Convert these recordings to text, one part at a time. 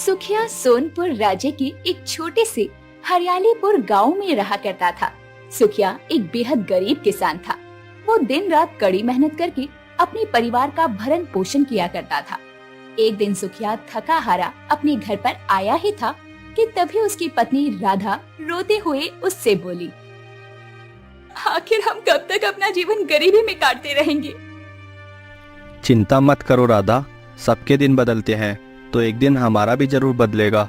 सुखिया सोनपुर राज्य के एक छोटे से हरियालीपुर गांव में रहा करता था। सुखिया एक बेहद गरीब किसान था। वो दिन रात कड़ी मेहनत करके अपने परिवार का भरण पोषण किया करता था। एक दिन सुखिया थका हारा अपने घर पर आया ही था कि तभी उसकी पत्नी राधा रोते हुए उससे बोली, आखिर हम कब तक अपना जीवन गरीबी में काटते रहेंगे। चिंता मत करो राधा, सबके दिन बदलते हैं तो एक दिन हमारा भी जरूर बदलेगा।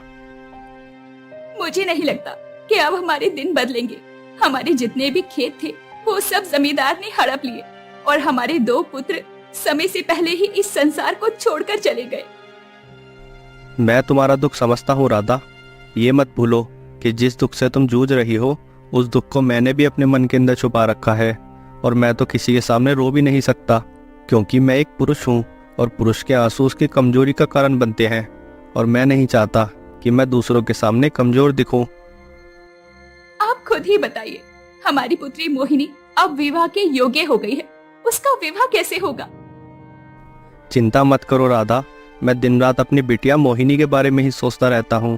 मुझे नहीं लगता कि अब हमारे दिन बदलेंगे। हमारे जितने भी खेत थे वो सब जमींदार ने हड़प लिए और हमारे 2 पुत्र समय से पहले ही इस संसार को छोड़कर चले गए। मैं तुम्हारा दुख समझता हूँ राधा। ये मत भूलो कि जिस दुख से तुम जूझ रही हो उस दुख को मैंने भी अपने मन के अंदर छुपा रखा है और मैं तो किसी के सामने रो भी नहीं सकता, क्योंकि मैं एक पुरुष हूँ और पुरुष के आंसू उसकी कमजोरी का कारण बनते हैं और मैं नहीं चाहता कि मैं दूसरों के सामने कमजोर दिखूं। आप खुद ही बताइए, हमारी पुत्री मोहिनी अब विवाह के योग्य हो गई है, उसका विवाह कैसे होगा। चिंता मत करो राधा, मैं दिन रात अपनी बिटिया मोहिनी के बारे में ही सोचता रहता हूँ।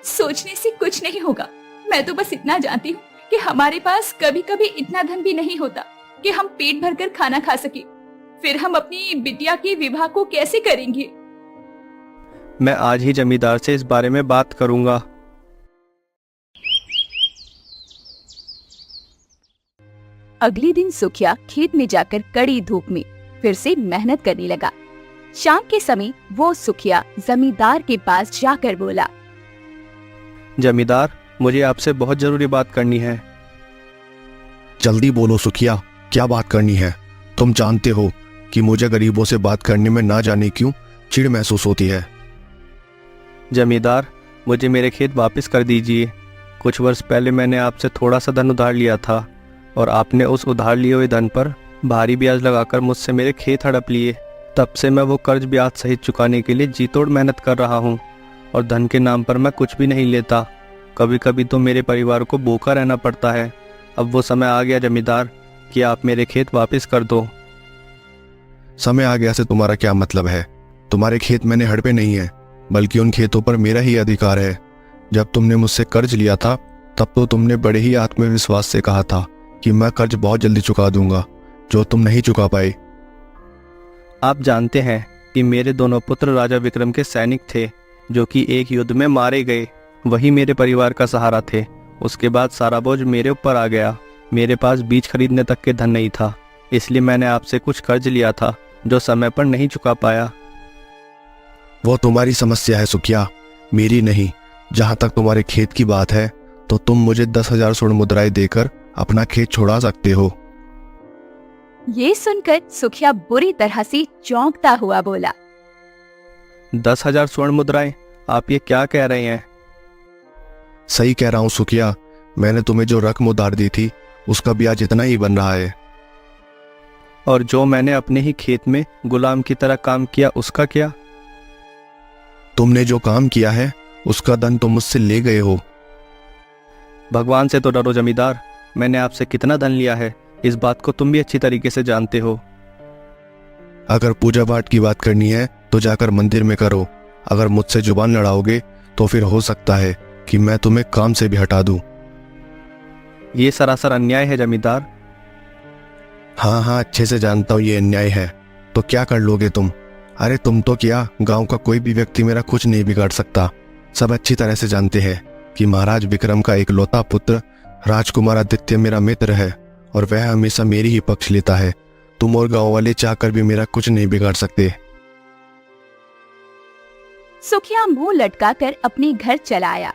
सोचने से कुछ नहीं होगा। मैं तो बस इतना जानती हूँ कि हमारे पास कभी कभी इतना धन भी नहीं होता कि हम पेट भरकर खाना खा सके। फिर हम अपनी बिटिया के विवाह को कैसे करेंगे। मैं आज ही जमींदार से इस बारे में बात करूंगा। अगले दिन सुखिया खेत में जाकर कड़ी धूप में फिर से मेहनत करने लगा। शाम के समय वो सुखिया जमींदार के पास जाकर बोला, जमींदार, मुझे आपसे बहुत जरूरी बात करनी है। जल्दी बोलो सुखिया, क्या बात करनी है। तुम जानते हो कि मुझे गरीबों से बात करने में ना जाने क्यों चिढ़ महसूस होती है। जमींदार, मुझे मेरे खेत वापस कर दीजिए। कुछ वर्ष पहले मैंने आपसे थोड़ा सा धन उधार लिया था और आपने उस उधार लिए हुए धन पर भारी ब्याज लगाकर मुझसे मेरे खेत हड़प लिए। तब से मैं वो कर्ज ब्याज सहित चुकाने के लिए जी तोड़ मेहनत कर रहा हूँ और धन के नाम पर मैं कुछ भी नहीं लेता। कभी कभी तो मेरे परिवार को भूखा रहना पड़ता है। अब वो समय आ गया जमींदार कि आप मेरे खेत वापस कर दो। समय आ गया से तुम्हारा क्या मतलब है। तुम्हारे खेत मैंने हड़पे नहीं है, बल्कि उन खेतों पर मेरा ही अधिकार है। जब तुमने मुझसे कर्ज लिया था तब तो तुमने बड़े ही आत्मविश्वास से कहा था कि मैं कर्ज बहुत जल्दी चुका दूंगा, जो तुम नहीं चुका पाए। आप जानते हैं कि मेरे दोनों पुत्र राजा विक्रम के सैनिक थे जो कि एक युद्ध में मारे गए। वही मेरे परिवार का सहारा थे। उसके बाद सारा बोझ मेरे ऊपर आ गया। मेरे पास बीज खरीदने तक के धन नहीं था, इसलिए मैंने आपसे कुछ कर्ज लिया था जो समय पर नहीं चुका पाया। वो तुम्हारी समस्या है सुखिया, मेरी नहीं। जहां तक तुम्हारे खेत की बात है तो तुम मुझे 10,000 स्वर्ण मुद्राएं देकर अपना खेत छोड़ा सकते हो। ये सुनकर सुखिया बुरी तरह से चौंकता हुआ बोला, 10,000 स्वर्ण मुद्राएं? आप ये क्या कह रहे हैं। सही कह रहा हूं सुखिया, मैंने तुम्हें जो रकम उधार दी थी उसका ब्याज इतना ही बन रहा है। और जो मैंने अपने ही खेत में गुलाम की तरह काम किया उसका क्या। तुमने जो काम किया है उसका धन तुम मुझसे ले गए हो। भगवान से तो डरो जमींदार, मैंने आपसे कितना धन लिया है इस बात को तुम भी अच्छी तरीके से जानते हो। अगर पूजा पाठ की बात करनी है तो जाकर मंदिर में करो। अगर मुझसे जुबान लड़ाओगे तो फिर हो सकता है कि मैं तुम्हें काम से भी हटा दूं। ये सरासर अन्याय है जमींदार। हाँ, अच्छे से जानता हूँ ये अन्याय है। तो क्या कर लोगे तुम। अरे तुम तो क्या, गांव का कोई भी व्यक्ति मेरा कुछ नहीं बिगाड़ सकता। सब अच्छी तरह से जानते हैं कि महाराज विक्रम का इकलौता पुत्र राजकुमार आदित्य मेरा मित्र है और वह हमेशा मेरी ही पक्ष लेता है। तुम और गांव वाले चाहकर भी मेरा कुछ नहीं बिगाड़ सकते। सुखिया मुंह लटकाकर अपने घर चला आया।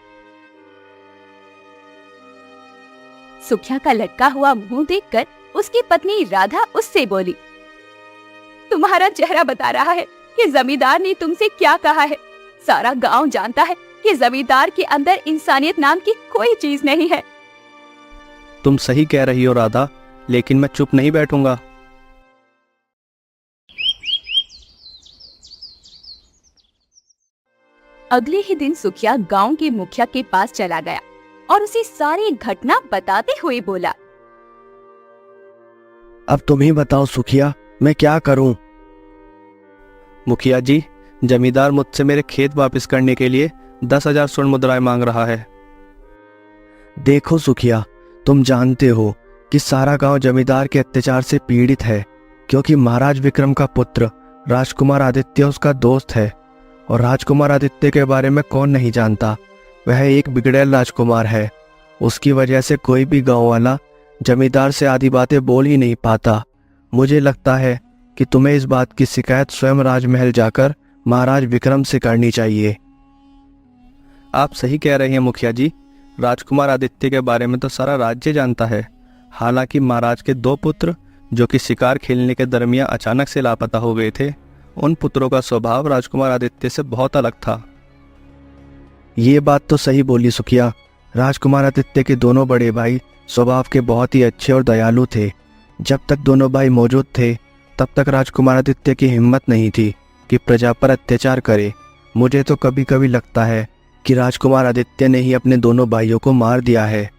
सुखिया का लटका हुआ मुंह देखकर उसकी पत्नी राधा उससे बोली, तुम्हारा चेहरा बता रहा है कि जमींदार ने तुमसे क्या कहा है। सारा गांव जानता है कि जमींदार के अंदर इंसानियत नाम की कोई चीज नहीं है। तुम सही कह रही हो राधा, लेकिन मैं चुप नहीं बैठूंगा। अगले ही दिन सुखिया गांव के मुखिया के पास चला गया और उसे सारी घटना बताते हुए बोला, अब तुम ही बताओ सुखिया, मैं क्या करूं। मुखिया जी, जमींदार मुझसे मेरे खेत वापस करने के लिए 10,000 स्वर्ण मुद्राएं मांग रहा है। देखो सुखिया, तुम जानते हो कि सारा गांव जमींदार के अत्याचार से पीड़ित है, क्योंकि महाराज विक्रम का पुत्र राजकुमार आदित्य उसका दोस्त है। और राजकुमार आदित्य के बारे में कौन नहीं जानता, वह एक बिगड़ैल राजकुमार है। उसकी वजह से कोई भी गांव वाला जमींदार से आधी बातें बोल ही नहीं पाता। मुझे लगता है कि तुम्हें इस बात की शिकायत स्वयं राजमहल जाकर महाराज विक्रम से करनी चाहिए। आप सही कह रहे हैं मुखिया जी, राजकुमार आदित्य के बारे में तो सारा राज्य जानता है। हालांकि महाराज के 2 पुत्र जो कि शिकार खेलने के दरमियान अचानक से लापता हो गए थे, उन पुत्रों का स्वभाव राजकुमार आदित्य से बहुत अलग था। ये बात तो सही बोली सुखिया। राजकुमार आदित्य के दोनों बड़े भाई स्वभाव के बहुत ही अच्छे और दयालु थे। जब तक दोनों भाई मौजूद थे तब तक राजकुमार आदित्य की हिम्मत नहीं थी कि प्रजा पर अत्याचार करे। मुझे तो कभी कभी लगता है कि राजकुमार आदित्य ने ही अपने दोनों भाइयों को मार दिया है।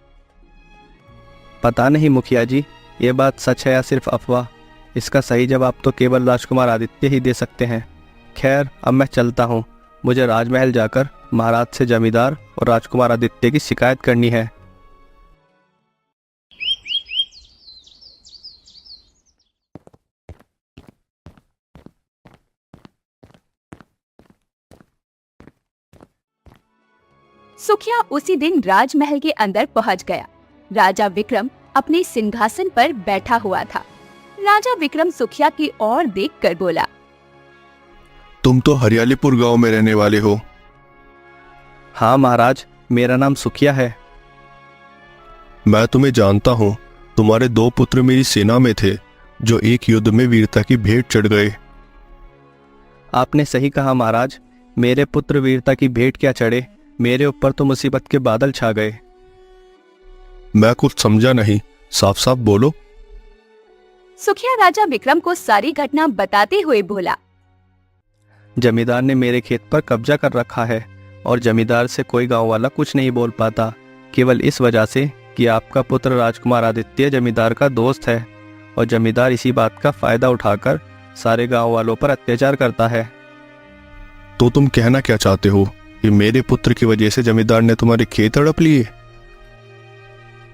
पता नहीं मुखिया जी, ये बात सच है या सिर्फ अफवाह। इसका सही जवाब तो केवल राजकुमार आदित्य ही दे सकते हैं। खैर, अब मैं चलता हूँ। मुझे राजमहल जाकर महाराज से जमींदार और राजकुमार आदित्य की शिकायत करनी है। सुखिया उसी दिन राजमहल के अंदर पहुंच गया। राजा विक्रम अपने सिंहासन पर बैठा हुआ था। राजा विक्रम सुखिया की ओर देखकर बोला, तुम तो हरियालीपुर गांव में रहने वाले हो। हाँ महाराज, मेरा नाम सुखिया है। मैं तुम्हें जानता हूँ। तुम्हारे 2 पुत्र मेरी सेना में थे जो एक युद्ध में वीरता की भेंट चढ़ गए। आपने सही कहा महाराज, मेरे पुत्र वीरता की भेंट क्या चढ़े, मेरे ऊपर तो मुसीबत के बादल छा गए। मैं कुछ समझा नहीं, साफ साफ बोलो। सुखिया राजा विक्रम को सारी घटना बताते हुए बोला, जमींदार ने मेरे खेत पर कब्जा कर रखा है और जमींदार से कोई गांव वाला कुछ नहीं बोल पाता, केवल इस वजह से कि आपका पुत्र राजकुमार आदित्य जमींदार का दोस्त है और जमींदार इसी बात का फायदा उठाकर सारे गांव वालों पर अत्याचार करता है। तो तुम कहना क्या चाहते हो कि मेरे पुत्र की वजह से जमींदार ने तुम्हारे खेत हड़प लिए?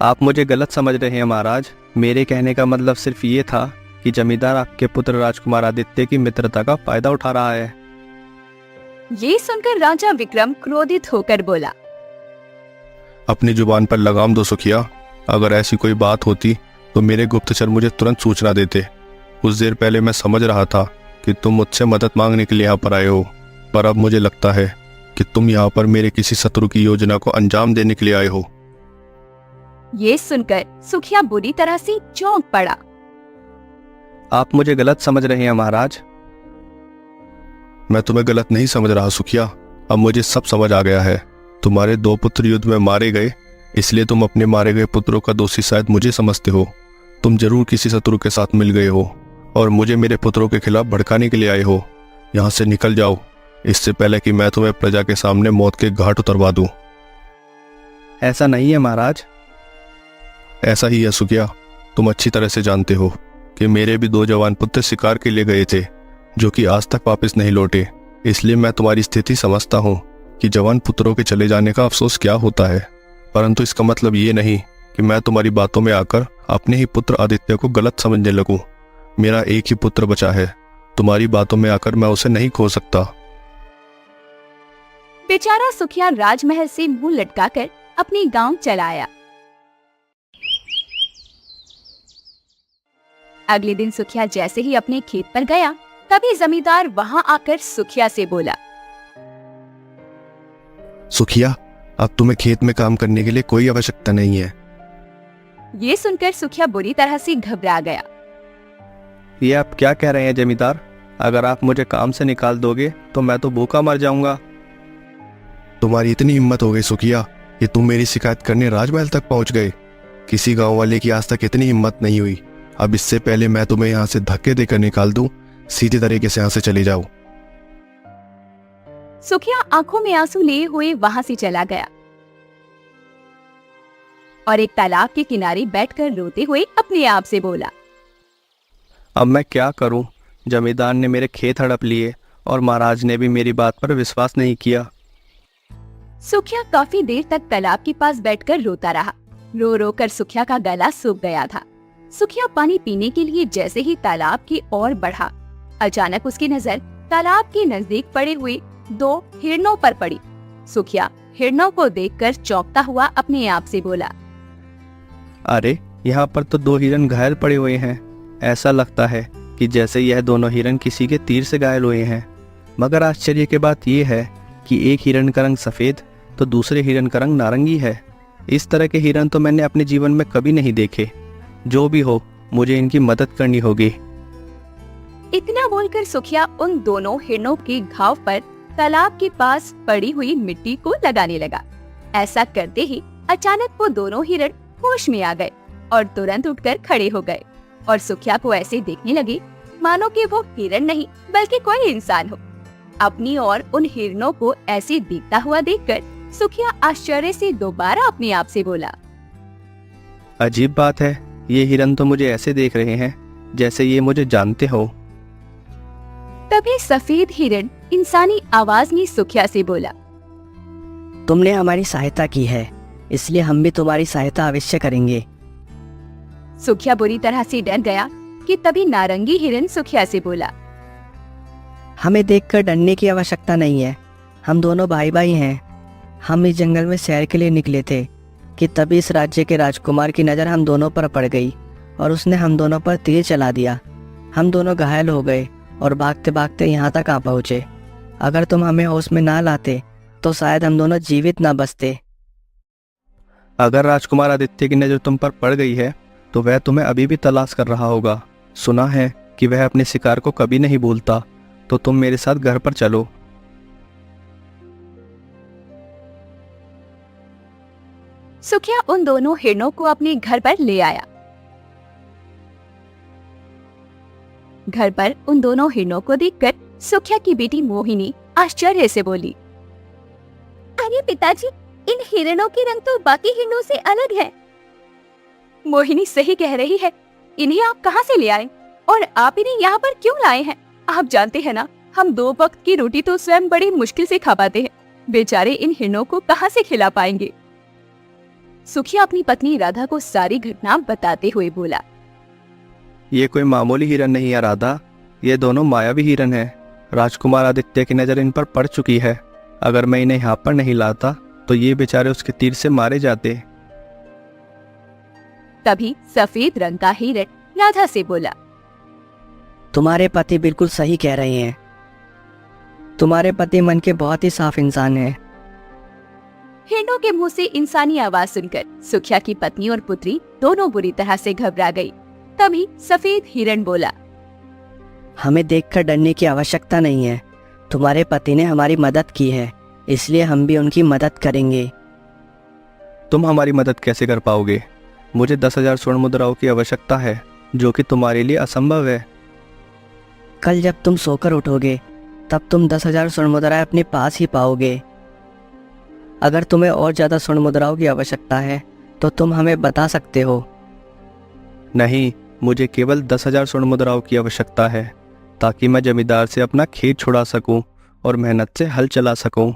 आप मुझे गलत समझ रहे हैं महाराज। मेरे कहने का मतलब सिर्फ ये था कि जमींदार आपके पुत्र राजकुमार आदित्य की मित्रता का फायदा उठा रहा है। ये सुनकर राजा विक्रम क्रोधित होकर बोला, अपनी जुबान पर लगाम दो सुखिया। अगर ऐसी कोई बात होती तो मेरे गुप्तचर मुझे तुरंत सूचना देते। कुछ देर पहले मैं समझ रहा था कि तुम मुझसे मदद मांगने के लिए यहाँ पर आए हो, पर अब मुझे लगता है कि तुम यहाँ पर मेरे किसी शत्रु की योजना को अंजाम देने के लिए आए हो। ये सुनकर सुखिया बुरी तरह से चौंक पड़ा। आप मुझे गलत समझ रहे हैं महाराज। मैं तुम्हें गलत नहीं समझ रहा सुखिया। अब मुझे सब समझ आ गया है। तुम्हारे 2 पुत्र युद्ध में मारे गए, इसलिए तुम अपने मारे गए पुत्रों का दोषी शायद मुझे समझते हो। तुम जरूर किसी शत्रु के साथ मिल गए हो और मुझे मेरे पुत्रों के खिलाफ भड़काने के लिए आए हो। यहाँ से निकल जाओ, इससे पहले कि मैं तुम्हें प्रजा के सामने मौत के घाट उतरवा दूं। ऐसा नहीं है महाराज। ऐसा ही है सुखिया। तुम अच्छी तरह से जानते हो कि मेरे भी 2 जवान पुत्र शिकार के लिए गए थे जो कि आज तक वापस नहीं लौटे। इसलिए मैं तुम्हारी स्थिति समझता हूँ कि जवान पुत्रों के चले जाने का अफसोस क्या होता है, परंतु इसका मतलब ये नहीं कि मैं तुम्हारी बातों में आकर अपने ही पुत्र आदित्य को गलत समझने लगूं। मेरा एक ही पुत्र बचा है। तुम्हारी बातों में आकर मैं उसे नहीं खो सकता। बेचारा सुखिया राजमहल से मुंह लटकाकर अपने गांव चला आया। अगले दिन सुखिया जैसे ही अपने खेत पर गया, तभी जमींदार वहां आकर सुखिया से बोला, सुखिया, अब तुम्हें खेत में काम करने के लिए कोई आवश्यकता नहीं है। ये सुनकर सुखिया बुरी तरह से घबरा गया। ये आप क्या कह रहे हैं जमींदार? अगर आप मुझे काम से निकाल दोगे तो मैं तो भूखा मर जाऊंगा। तुम्हारी इतनी हिम्मत हो गई सुखिया कि तुम मेरी शिकायत करने राजमहल तक पहुंच गए। किसी गांव वाले की आज तक इतनी हिम्मत नहीं हुई। अब इससे पहले मैं तुम्हें यहाँ से धक्के देकर निकाल दूं, सीधे तरीके से यहाँ से चले जाओ। सुखिया आंखों में आंसू लिए हुए वहां से चला गया और एक तालाब के किनारे बैठकर रोते हुए अपने आप से बोला, अब मैं क्या करूं? जमींदार ने मेरे खेत हड़प लिए और महाराज ने भी मेरी बात पर विश्वास नहीं किया। सुखिया काफी देर तक तालाब के पास बैठकर रोता रहा। रो रो कर सुखिया का गला सूख गया था। सुखिया पानी पीने के लिए जैसे ही तालाब की ओर बढ़ा, अचानक उसकी नजर तालाब के नजदीक पड़े हुए 2 हिरणों पर पड़ी। सुखिया हिरणों को देखकर चौंकता हुआ अपने आप से बोला, अरे यहाँ पर तो 2 हिरन घायल पड़े हुए हैं। ऐसा लगता है कि जैसे यह दोनों हिरन किसी के तीर से घायल हुए हैं। मगर आश्चर्य की बात यह है कि एक हिरन का रंग सफेद तो दूसरे हिरन का रंग नारंगी है। इस तरह के हिरन तो मैंने अपने जीवन में कभी नहीं देखे। जो भी हो, मुझे इनकी मदद करनी होगी। इतना बोलकर सुखिया उन दोनों हिरणों के घाव पर तालाब के पास पड़ी हुई मिट्टी को लगाने लगा। ऐसा करते ही अचानक वो दोनों हिरण होश में आ गए और तुरंत उठकर खड़े हो गए और सुखिया को ऐसे देखने लगे मानो कि वो हिरण नहीं बल्कि कोई इंसान हो। अपनी और उन हिरणों को ऐसे देखता हुआ देखकर सुखिया आश्चर्य से दोबारा अपने आप से बोला, अजीब बात है, ये हिरन तो मुझे ऐसे देख रहे हैं जैसे ये मुझे जानते हो। तभी सफेद हिरण इंसानी आवाज में सुखिया से बोला, तुमने हमारी सहायता की है, इसलिए हम भी तुम्हारी सहायता अवश्य करेंगे। सुखिया बुरी तरह से डर गया कि तभी नारंगी हिरण सुखिया से बोला, हमें देखकर डरने की आवश्यकता नहीं है। हम दोनों भाई भाई हैं। हम इस जंगल में सैर के लिए निकले थे कि तभी इस राज्य के राजकुमार की नज़र हम दोनों पर पड़ गई और उसने हम दोनों पर तीर चला दिया। हम दोनों घायल हो गए और भागते भागते यहाँ तक आ पहुँचे। अगर तुम हमें होश में ना लाते तो शायद हम दोनों जीवित ना बचते। अगर राजकुमार आदित्य की नज़र तुम पर पड़ गई है तो वह तुम्हें अभी भी तलाश कर रहा होगा। सुना है कि वह अपने शिकार को कभी नहीं भूलता। तो तुम मेरे साथ घर पर चलो। सुखिया उन दोनों हिरणों को अपने घर पर ले आया। घर पर उन दोनों हिरणों को देखकर सुखिया की बेटी मोहिनी आश्चर्य से बोली, अरे पिताजी, इन हिरणों के रंग तो बाकी हिरणों से अलग है। मोहिनी सही कह रही है, इन्हें आप कहाँ से ले आए और आप इन्हें यहाँ पर क्यों लाए हैं? आप जानते हैं ना, हम 2 वक्त की रोटी तो स्वयं बड़ी मुश्किल से खा पाते हैं। बेचारे इन हिरणों को कहाँ से खिला पाएंगे? सुखिया अपनी पत्नी राधा को सारी घटना बताते हुए बोला, ये कोई मामूली हिरन नहीं है राधा, ये दोनों मायावी हिरन हैं। राजकुमार आदित्य की नज़र इन पर पड़ चुकी है। अगर मैं इन्हें यहाँ पर नहीं लाता तो ये बेचारे उसके तीर से मारे जाते। तभी सफेद रंग का हिरण राधा से बोला, तुम्हारे पति बिल्कुल सही कह रहे हैं। तुम्हारे पति मन के बहुत ही साफ इंसान हैं। हिरणों के मुंह से इंसानी आवाज सुनकर सुखिया की पत्नी और पुत्री दोनों बुरी तरह से घबरा गई। तभी सफेद हिरण बोला, हमें देखकर डरने की आवश्यकता नहीं है। तुम्हारे पति ने हमारी मदद की है, इसलिए हम भी उनकी मदद करेंगे। तुम हमारी मदद कैसे कर पाओगे? मुझे 10,000 स्वर्ण मुद्राओं की आवश्यकता है, जो कि तुम्हारे लिए असंभव है। कल जब तुम सोकर उठोगे तब तुम 10,000 स्वर्ण मुद्राएं अपने पास ही पाओगे। अगर तुम्हें और ज़्यादा स्वर्ण मुद्राओं की आवश्यकता है तो तुम हमें बता सकते हो। नहीं, मुझे केवल 10,000 स्वर्ण मुद्राओं की आवश्यकता है, ताकि मैं जमींदार से अपना खेत छुड़ा सकूं और मेहनत से हल चला सकूं।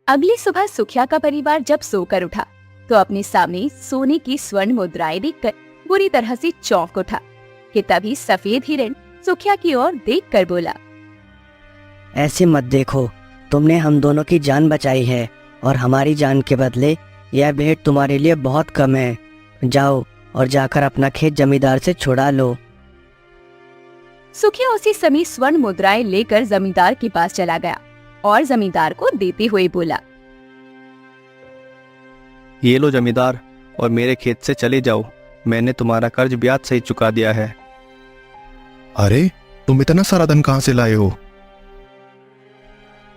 अगली सुबह सुखिया का परिवार जब सोकर उठा तो अपने सामने सोने की स्वर्ण मुद्राएं देखकर बुरी तरह से चौंक उठा कि तभी सफेद हिरण सुखिया की ओर देखकर बोला, ऐसे मत देखो, तुमने हम दोनों की जान बचाई है और हमारी जान के बदले यह भेंट तुम्हारे लिए बहुत कम है। जाओ और जाकर अपना खेत जमींदार से छुड़ा लो। सुखिया उसी समय स्वर्ण मुद्राएं लेकर जमींदार के पास चला गया और जमींदार को देते हुए बोला, ये लो जमींदार, और मेरे खेत से चले जाओ। मैंने तुम्हारा कर्ज ब्याज सहित चुका दिया है। अरे, तुम इतना सारा धन कहाँ से लाए हो?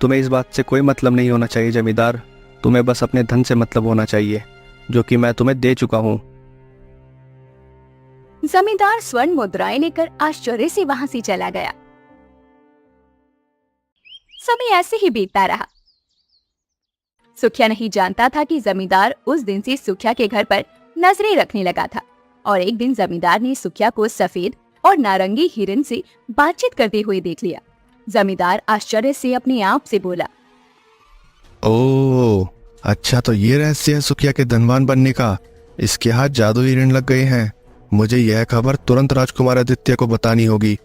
तुम्हें इस बात से कोई मतलब नहीं होना चाहिए जमींदार। तुम्हें बस अपने धन से मतलब होना चाहिए, जो कि मैं तुम्हें दे चुका हूँ। जमींदार स्वर्ण मुद्राएं लेकर आश्चर्य से वहां से चला गया। समय ऐसे ही बीतता रहा। सुखिया नहीं जानता था कि जमींदार उस दिन से सुखिया के घर पर नजरें रखने लगा था। और एक दिन जमींदार ने सुखिया को सफेद और नारंगी हिरन से बातचीत करते हुए देख लिया। जमींदार आश्चर्य से अपने आप से बोला, ओह, अच्छा तो ये रहस्य है सुखिया के धनवान बनने का। इसके हाथ जादुई ऋण लग गए हैं। मुझे यह खबर तुरंत राजकुमार आदित्य को बतानी होगी।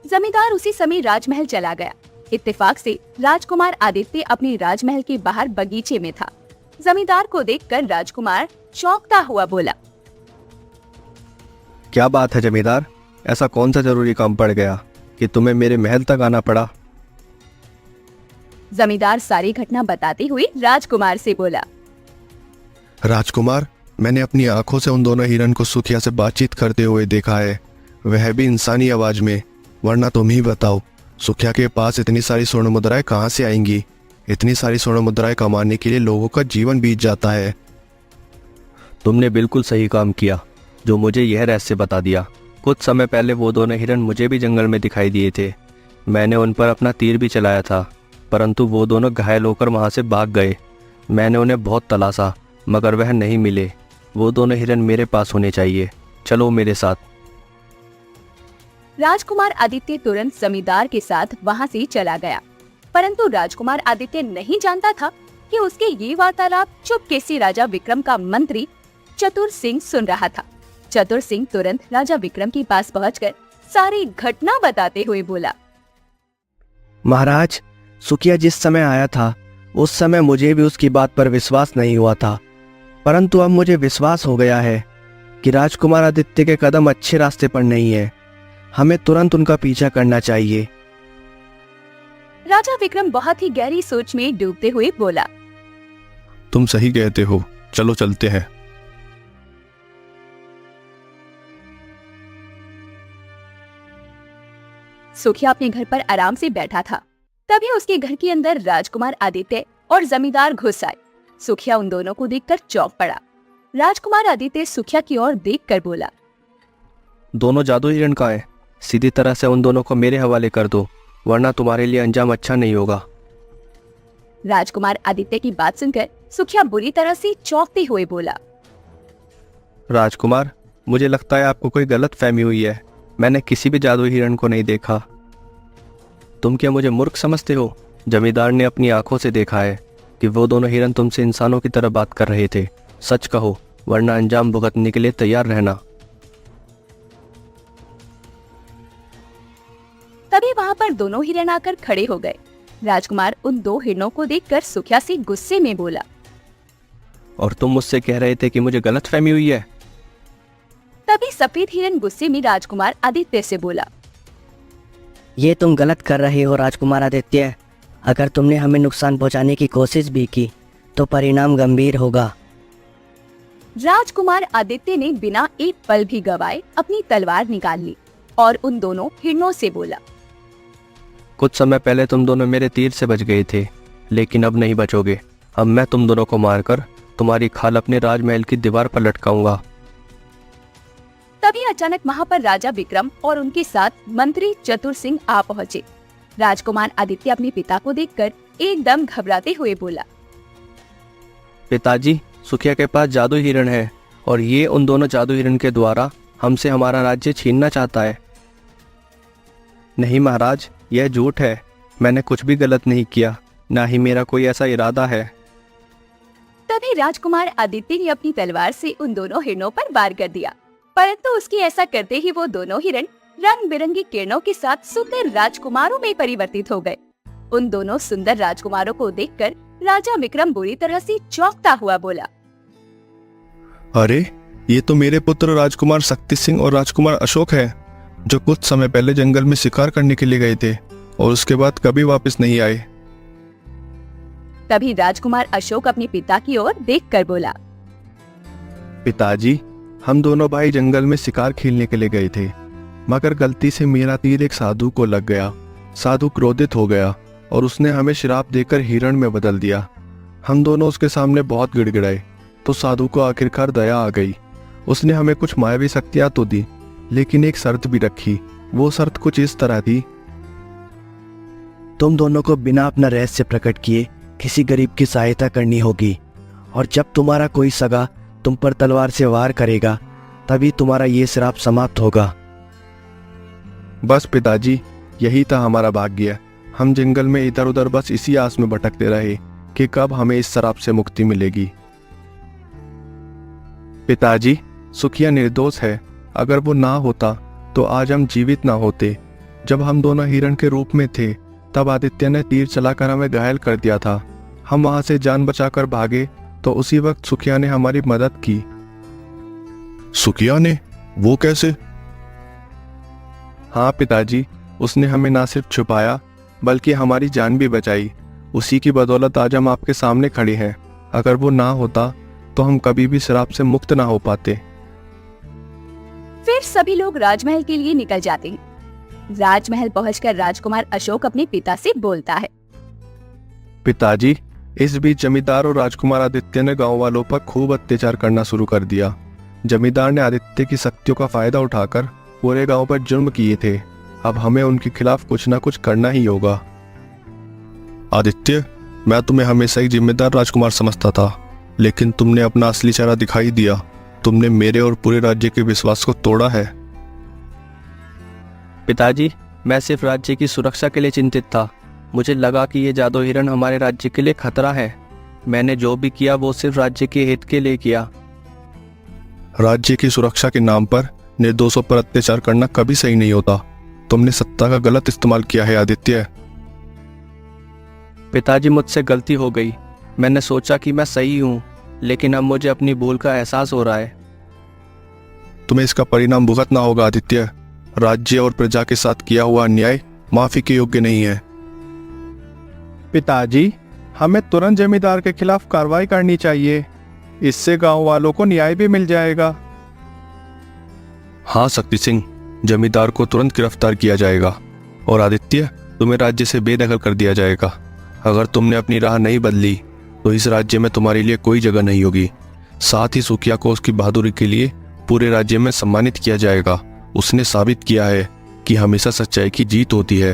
जमींदार उसी समय राजमहल चला गया। इत्तेफाक से राजकुमार आदित्य अपने राजमहल के बाहर बगीचे में था। जमींदार को देखकर राजकुमार चौंकता हुआ बोला, क्या बात है जमींदार, ऐसा कौन सा जरूरी काम पड़ गया कि तुम्हें मेरे महल तक आना पड़ा? जमींदार सारी घटना बताते हुए राजकुमार से बोला, राजकुमार, मैंने अपनी आंखों से उन दोनों हिरन को सुखिया से बातचीत करते हुए देखा है, वह भी इंसानी आवाज में। वरना तुम ही बताओ, सुखिया के पास इतनी सारी स्वर्ण मुद्राएं कहाँ से आएंगी? इतनी सारी स्वर्ण मुद्राएं कमाने के लिए लोगों का जीवन बीत जाता है। तुमने बिल्कुल सही काम किया जो मुझे यह रहस्य बता दिया। कुछ समय पहले वो दोनों हिरन मुझे भी जंगल में दिखाई दिए थे। मैंने उन पर अपना तीर भी चलाया था, परंतु वो दोनों घायल होकर वहाँ से भाग गए। मैंने उन्हें बहुत तलाशा मगर वह नहीं मिले। वो दोनों हिरन मेरे पास होने चाहिए, चलो मेरे साथ। राजकुमार आदित्य तुरंत जमींदार के साथ वहां से चला गया, परंतु राजकुमार आदित्य नहीं जानता था कि उसके ये वार्तालाप चुपके से राजा विक्रम का मंत्री चतुर सिंह सुन रहा था। चतुर सिंह तुरंत राजा विक्रम के पास पहुंचकर सारी घटना बताते हुए बोला, महाराज, सुखिया जिस समय आया था उस समय मुझे भी उसकी बात पर विश्वास नहीं हुआ था, परंतु अब मुझे विश्वास हो गया है कि राजकुमार आदित्य के कदम अच्छे रास्ते पर नहीं है। हमें तुरंत उनका पीछा करना चाहिए। राजा विक्रम बहुत ही गहरी सोच में डूबते हुए बोला, तुम सही कहते हो, चलो चलते हैं। सुखिया अपने घर पर आराम से बैठा था। तभी उसके घर के अंदर राजकुमार आदित्य और जमींदार घुस आए। सुखिया उन दोनों को देखकर चौंक पड़ा। राजकुमार आदित्य सुखिया की ओर देखकर बोला, दोनों जादू हिरण कहाँ हैं? सीधी तरह से उन दोनों को मेरे हवाले कर दो, वरना तुम्हारे लिए अंजाम अच्छा नहीं होगा। राजकुमार आदित्य की बात सुनकर सुखिया बुरी तरह से चौंकते हुए बोला, राजकुमार, मुझे लगता है आपको कोई गलत फहमी हुई है। मैंने किसी भी जादू हिरण को नहीं देखा। तुम क्या मुझे मूर्ख समझते हो? जमींदार ने अपनी आंखों से देखा है कि वो दोनों हिरण तुमसे इंसानों की तरह बात कर रहे थे। सच कहो, वरना अंजाम भुगतने के लिए तैयार रहना। तभी वहाँ पर दोनों हिरण आकर खड़े हो गए। राजकुमार उन दो हिरणों को देखकर सुखिया से गुस्से में बोला, और तुम मुझसे कह रहे थे कि मुझे गलत फहमी हुई है। तभी सफेद हिरण गुस्से में राजकुमार आदित्य से बोला, ये तुम गलत कर रहे हो राजकुमार आदित्य। अगर तुमने हमें नुकसान पहुंचाने की कोशिश भी की तो परिणाम गंभीर होगा। राजकुमार आदित्य ने बिना एक पल भी गवाए अपनी तलवार निकाल ली और उन दोनों हिरणों से बोला, कुछ समय पहले तुम दोनों मेरे तीर से बच गए थे, लेकिन अब नहीं बचोगे। अब मैं तुम दोनों को मारकर तुम्हारी खाल अपने राजमहल की दीवार पर लटकाऊंगा। तभी अचानक वहाँ पर राजा विक्रम और उनके साथ मंत्री चतुर सिंह आ पहुँचे। राजकुमार आदित्य अपने पिता को देखकर एकदम घबराते हुए बोला, पिताजी, सुखिया के पास जादू हिरण है और ये उन दोनों जादू हिरण के द्वारा हमसे हमारा राज्य छीनना चाहता है। नहीं महाराज, यह झूठ है। मैंने कुछ भी गलत नहीं किया, ना ही मेरा कोई ऐसा इरादा है। तभी राजकुमार आदित्य ने अपनी तलवार से उन दोनों हिरणों पर वार कर दिया, परंतु उसके ऐसा करते ही वो दोनों हिरण रंग बिरंगी किरणों के साथ सुंदर राजकुमारों में परिवर्तित हो गए। उन दोनों सुंदर राजकुमारों को देखकर राजा विक्रम बुरी तरह से चौंकता हुआ बोला, अरे, ये तो मेरे पुत्र राजकुमार शक्ति सिंह और राजकुमार अशोक है, जो कुछ समय पहले जंगल में शिकार करने के लिए गए थे और उसके बाद कभी वापस नहीं आए। तभी राजकुमार अशोक अपने पिता की ओर देखकर बोला, पिताजी, हम दोनों भाई जंगल में शिकार खेलने के लिए गए थे, मगर गलती से मेरा तीर एक साधु को लग गया। साधु क्रोधित हो गया और उसने हमें श्राप देकर हिरण में बदल दिया। हम दोनों उसके सामने बहुत गिड़गिड़ाए, तो साधु को आखिरकार दया आ गई। उसने हमें कुछ मायावी शक्तियां तो दी, लेकिन एक शर्त भी रखी। वो शर्त कुछ इस तरह थी, तुम दोनों को बिना अपना रहस्य प्रकट किए किसी गरीब की सहायता करनी होगी, और जब तुम्हारा कोई सगा तुम पर तलवार से वार करेगा तभी तुम्हारा ये श्राप समाप्त होगा। बस पिताजी, यही था हमारा भाग्य। हम जंगल में इधर उधर बस इसी आस में भटकते रहे कि कब हमें इस श्राप से मुक्ति मिलेगी। पिताजी, सुखिया निर्दोष है। अगर वो ना होता तो आज हम जीवित ना होते। जब हम दोनों हिरण के रूप में थे तब आदित्य ने तीर चलाकर हमें घायल कर दिया था। हम वहां से जान बचाकर भागे तो उसी वक्त सुखिया ने हमारी मदद की। सुखिया ने? वो कैसे? हाँ पिताजी, उसने हमें ना सिर्फ छुपाया बल्कि हमारी जान भी बचाई। उसी की बदौलत आज हम आपके सामने खड़े हैं। अगर वो ना होता तो हम कभी भी श्राप से मुक्त ना हो पाते। फिर सभी लोग राजमहल के लिए निकल जाते हैं। राजमहल पहुंचकर राजकुमार अशोक अपने पिता से बोलता है। पिताजी, इस बीच जमींदार और राजकुमार आदित्य ने गांव वालों पर खूब अत्याचार करना शुरू कर दिया। जमींदार ने आदित्य की शक्तियों का फायदा उठाकर पूरे गांव पर जुर्म किए थे। अब हमें उनके खिलाफ कुछ ना कुछ करना ही होगा। आदित्य, मैं तुम्हें हमेशा ही जिम्मेदार राजकुमार समझता था, लेकिन तुमने अपना असली चेहरा दिखाई दिया। तुमने मेरे और पूरे राज्य के विश्वास को तोड़ा है। पिताजी, मैं सिर्फ राज्य की सुरक्षा के लिए चिंतित था। मुझे लगा कि ये जादू हिरण हमारे राज्य के लिए खतरा है। मैंने जो भी किया वो सिर्फ राज्य के हित के लिए किया। राज्य की सुरक्षा के नाम पर निर्दोषों पर अत्याचार करना कभी सही नहीं होता। तुमने सत्ता का गलत इस्तेमाल किया है आदित्य। पिताजी, मुझसे गलती हो गई। मैंने सोचा कि मैं सही हूँ, लेकिन अब मुझे अपनी भूल का एहसास हो रहा है। तुम्हें इसका परिणाम भुगतना होगा आदित्य। राज्य और प्रजा के साथ किया हुआ अन्याय माफी के योग्य नहीं है। पिताजी, हमें तुरंत जमींदार के खिलाफ कार्रवाई करनी चाहिए। इससे गांव वालों को न्याय भी मिल जाएगा। हाँ शक्ति सिंह, जमींदार को तुरंत गिरफ्तार किया जाएगा और आदित्य, तुम्हें राज्य से बेदखल कर दिया जाएगा। अगर तुमने अपनी राह नहीं बदली तो इस राज्य में तुम्हारे लिए कोई जगह नहीं होगी। साथ ही सुखिया को उसकी बहादुरी के लिए पूरे राज्य में सम्मानित किया जाएगा। उसने साबित किया है कि हमेशा सच्चाई की जीत होती है।